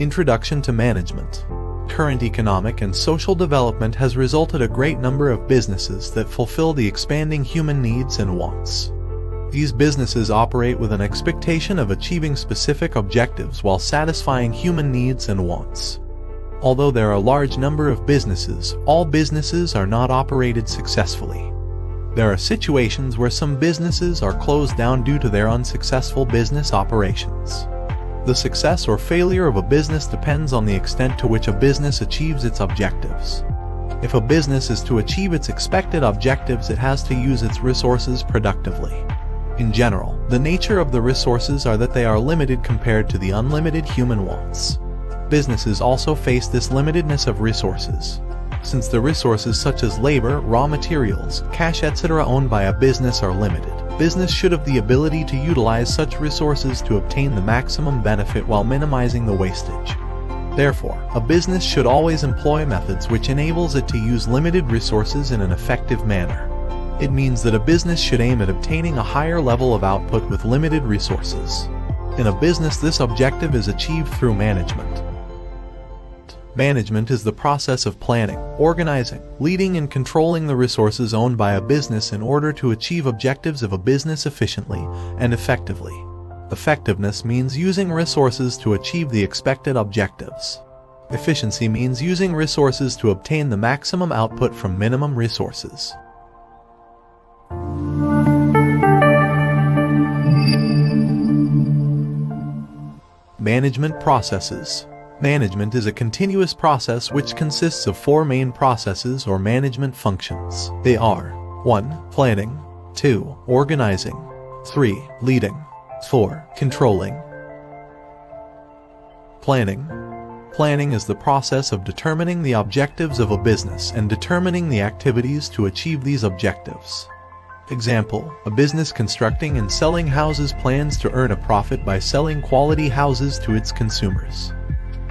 Introduction to management. Current economic and social development has resulted a great number of businesses that fulfill the expanding human needs and wants. These businesses operate with an expectation of achieving specific objectives while satisfying human needs and wants. Although there are a large number of businesses, all businesses are not operated successfully. There are situations where some businesses are closed down due to their unsuccessful business operations. The success or failure of a business depends on the extent to which a business achieves its objectives. If a business is to achieve its expected objectives, it has to use its resources productively. In general, the nature of the resources are that they are limited compared to the unlimited human wants. Businesses also face this limitedness of resources. Since the resources such as labor, raw materials, cash, etc. owned by a business are limited, business should have the ability to utilize such resources to obtain the maximum benefit while minimizing the wastage. Therefore, a business should always employ methods which enables it to use limited resources in an effective manner. It means that a business should aim at obtaining a higher level of output with limited resources. In a business, this objective is achieved through management. Management is the process of planning, organizing, leading and controlling the resources owned by a business in order to achieve objectives of a business efficiently and effectively. Effectiveness means using resources to achieve the expected objectives. Efficiency means using resources to obtain the maximum output from minimum resources. Management processes. Management is a continuous process which consists of four main processes or management functions. They are 1. Planning, 2. Organizing, 3. Leading, 4. Controlling. Planning. Planning is the process of determining the objectives of a business and determining the activities to achieve these objectives. Example, a business constructing and selling houses plans to earn a profit by selling quality houses to its consumers.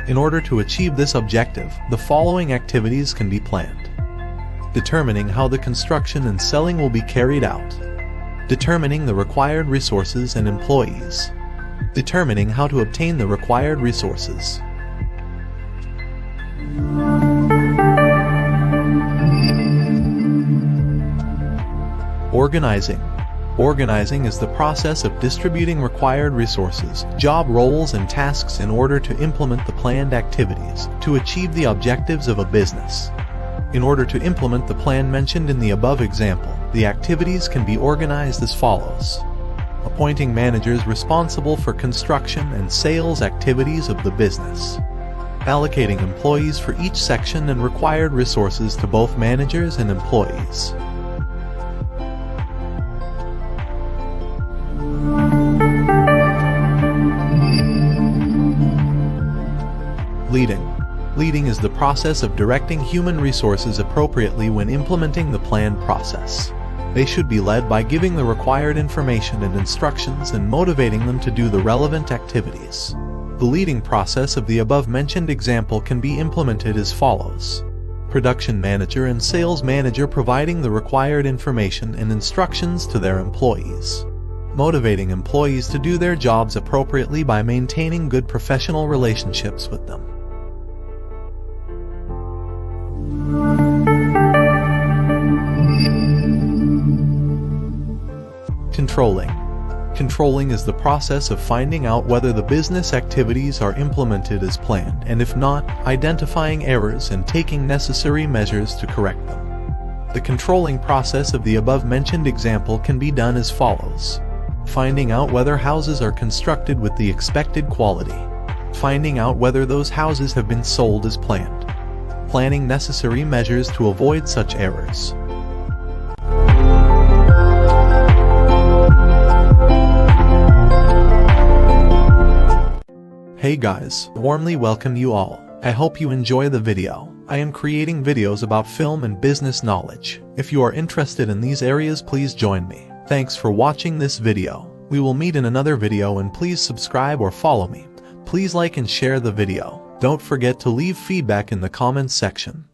In order to achieve this objective, the following activities can be planned. Determining how the construction and selling will be carried out. Determining the required resources and employees. Determining how to obtain the required resources. Organizing. Organizing is the process of distributing required resources, job roles and tasks in order to implement the planned activities to achieve the objectives of a business. In order to implement the plan mentioned in the above example, the activities can be organized as follows. Appointing managers responsible for construction and sales activities of the business. Allocating employees for each section and required resources to both managers and employees. Leading. Leading is the process of directing human resources appropriately when implementing the planned process. They should be led by giving the required information and instructions and motivating them to do the relevant activities. The leading process of the above-mentioned example can be implemented as follows. Production manager and sales manager providing the required information and instructions to their employees. Motivating employees to do their jobs appropriately by maintaining good professional relationships with them. Controlling. Controlling is the process of finding out whether the business activities are implemented as planned, and if not, identifying errors and taking necessary measures to correct them. The controlling process of the above-mentioned example can be done as follows. Finding out whether houses are constructed with the expected quality. Finding out whether those houses have been sold as planned. Planning necessary measures to avoid such errors. Hey guys, warmly welcome you all. I hope you enjoy the video. I am creating videos about film and business knowledge. If you are interested in these areas, please join me. Thanks for watching this video. We will meet in another video, and please subscribe or follow me. Please like and share the video. Don't forget to leave feedback in the comments section.